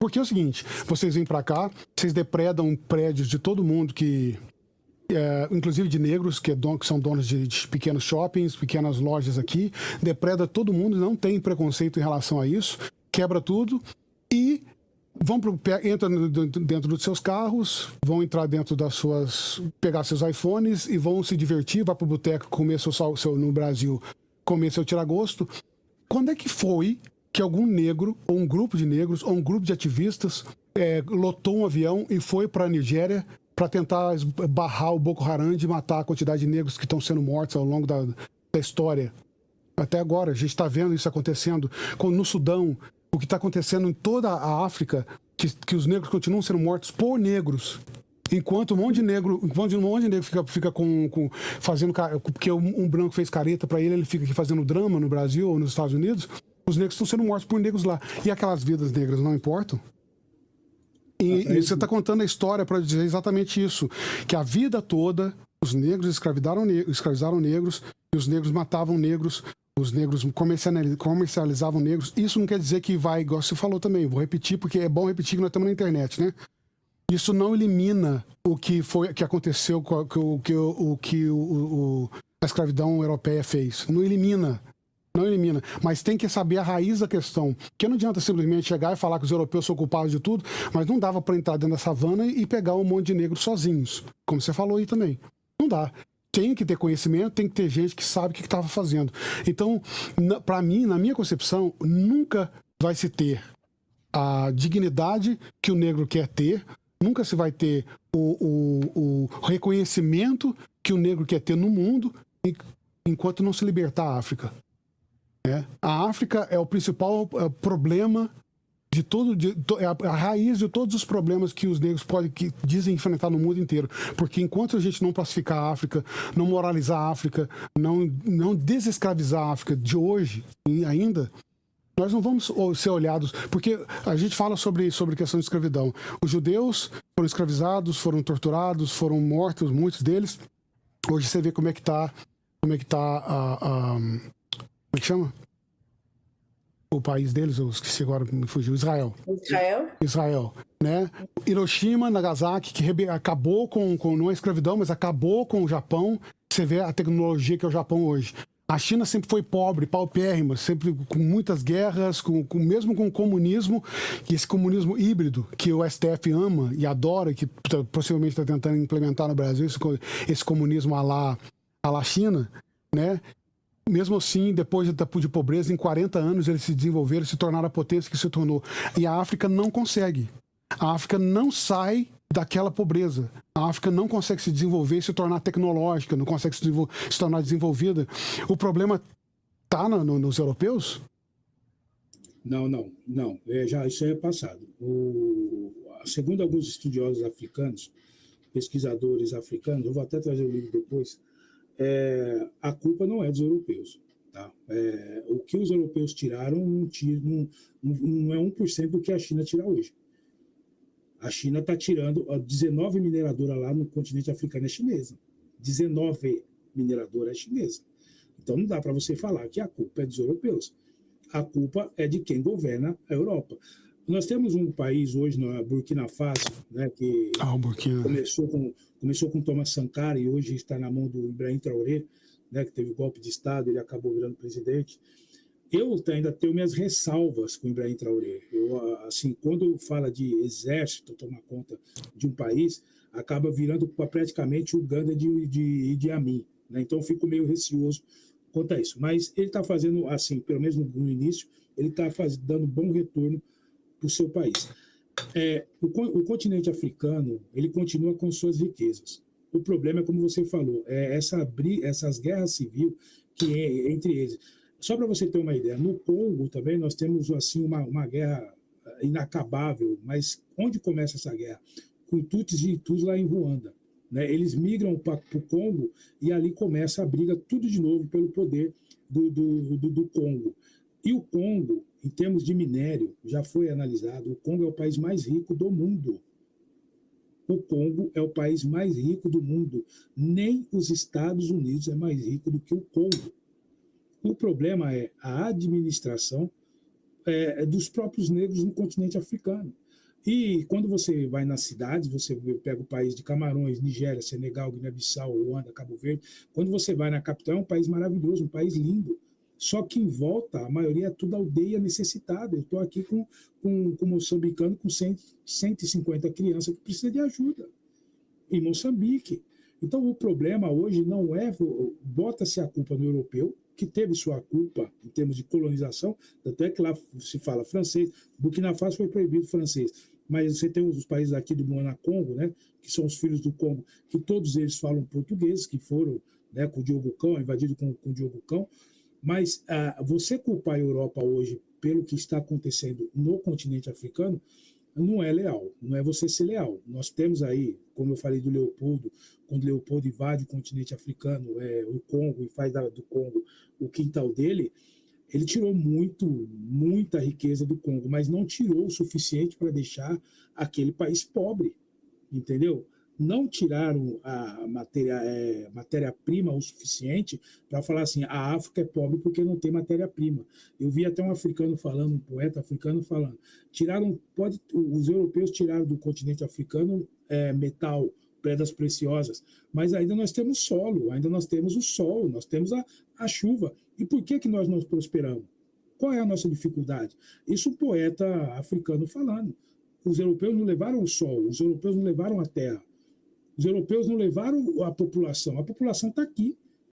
Porque é o seguinte, vocês vêm para cá, vocês depredam prédios de todo mundo inclusive de negros, que são donos de pequenos shoppings, pequenas lojas aqui, depreda todo mundo, não tem preconceito em relação a isso, quebra tudo e entram dentro dos seus carros, vão entrar dentro pegar seus iPhones e vão se divertir, vai pro boteco comer no Brasil, comer seu tiragosto. Quando é que foi que algum negro, ou um grupo de negros, ou um grupo de ativistas lotou um avião e foi para a Nigéria para tentar barrar o Boko Haram de matar a quantidade de negros que estão sendo mortos ao longo da história? Até agora, a gente está vendo isso acontecendo no Sudão, o que está acontecendo em toda a África, que os negros continuam sendo mortos por negros. Enquanto um monte de negro fica fazendo, porque um branco fez careta para ele fica aqui fazendo drama no Brasil ou nos Estados Unidos, os negros estão sendo mortos por negros lá. E aquelas vidas negras não importam? E você está contando a história para dizer exatamente isso, que a vida toda os negros escravizaram negros, e os negros matavam negros, os negros comercializavam negros. Isso não quer dizer que vai, igual você falou também, vou repetir porque é bom repetir que nós estamos na internet, né? Isso não elimina o que aconteceu, a escravidão europeia fez. Não elimina, mas tem que saber a raiz da questão. Porque não adianta simplesmente chegar e falar que os europeus são culpados de tudo, mas não dava para entrar dentro da savana e pegar um monte de negros sozinhos, como você falou aí também. Não dá. Tem que ter conhecimento, tem que ter gente que sabe o que estava fazendo. Então, para mim, na minha concepção, nunca vai se ter a dignidade que o negro quer ter, nunca se vai ter o reconhecimento que o negro quer ter no mundo enquanto não se libertar a África. A África é o principal problema de a raiz de todos os problemas que os negros dizem enfrentar no mundo inteiro. Porque enquanto a gente não pacificar a África, não moralizar a África, não desescravizar a África de hoje ainda, nós não vamos ser olhados, porque a gente fala sobre questão de escravidão. Os judeus foram escravizados, foram torturados, foram mortos, muitos deles. Hoje você vê como é que tá como é que chama? O país deles, eu esqueci agora, me fugiu, Israel, né? Hiroshima, Nagasaki, que acabou não é escravidão, mas acabou com o Japão. Você vê a tecnologia que é o Japão hoje. A China sempre foi pobre, paupérrima, sempre com muitas guerras, mesmo com o comunismo, e esse comunismo híbrido que o STF ama e adora, que possivelmente está tentando implementar no Brasil, esse comunismo à la China, né? Mesmo assim, depois de pobreza, em 40 anos eles se desenvolveram, se tornaram a potência que se tornou. E a África não consegue. A África não sai daquela pobreza. A África não consegue se desenvolver e se tornar tecnológica, não consegue se tornar desenvolvida. O problema está nos europeus? Não. Isso é passado. Segundo alguns estudiosos africanos, pesquisadores africanos, eu vou até trazer o livro depois, a culpa não é dos europeus. Tá? O que os europeus tiraram não é 1% do que a China tira hoje. A China está tirando 19 mineradoras lá no continente africano, é chinesa. 19 mineradoras é chinesa. Então não dá para você falar que a culpa é dos europeus. A culpa é de quem governa a Europa. Nós temos um país hoje, na Burkina Faso, né, que começou com Thomas Sankara e hoje está na mão do Ibrahim Traoré, né, que teve golpe de Estado, ele acabou virando presidente. Eu ainda tenho minhas ressalvas com o Ibrahim Traoré. Quando fala de exército tomar conta de um país, acaba virando praticamente o Uganda de Idi Amin. Né? Então eu fico meio receoso quanto a isso. Mas ele está fazendo, assim, pelo menos no início, ele está dando bom retorno para o seu país. O continente africano, ele continua com suas riquezas. O problema é, como você falou, essas guerras civis que entre eles. Só para você ter uma ideia, no Congo também nós temos assim uma guerra inacabável, mas onde começa essa guerra? Com Tutsis e Hutus lá em Ruanda. Né? Eles migram para o Congo e ali começa a briga tudo de novo pelo poder do Congo. E o Congo, em termos de minério, já foi analisado, o Congo é o país mais rico do mundo. O Congo é o país mais rico do mundo. Nem os Estados Unidos é mais rico do que o Congo. O problema é a administração dos próprios negros no continente africano. E quando você vai nas cidades, você pega o país de Camarões, Nigéria, Senegal, Guiné-Bissau, Ruanda, Cabo Verde. Quando você vai na capital, é um país maravilhoso, um país lindo. Só que em volta, a maioria é tudo aldeia necessitada. Eu estou aqui com moçambicano com 150 crianças que precisam de ajuda, em Moçambique. Então, o problema hoje não é bota-se a culpa no europeu, que teve sua culpa em termos de colonização, tanto é que lá se fala francês, Burkina Faso foi proibido francês, mas você tem os países aqui do Moana-Congo, né, que são os filhos do Congo, que todos eles falam português, que foram, né, com o Diogo Cão, invadido com o Diogo Cão, mas você culpar a Europa hoje pelo que está acontecendo no continente africano não é leal, não é você ser leal. Nós temos aí, como eu falei do Leopoldo, quando Leopoldo invade o continente africano, o Congo, e faz do Congo o quintal dele, ele tirou muita riqueza do Congo, mas não tirou o suficiente para deixar aquele país pobre, entendeu? Não tiraram a matéria-prima o suficiente para falar assim, a África é pobre porque não tem matéria-prima. Eu vi até um africano falando, um poeta africano falando, os europeus tiraram do continente africano metal, pedras preciosas, mas ainda nós temos solo, ainda nós temos o sol, nós temos a chuva. E por que nós não prosperamos? Qual é a nossa dificuldade? Isso um poeta africano falando. Os europeus não levaram o sol, os europeus não levaram a terra. Os europeus não levaram a população está aqui.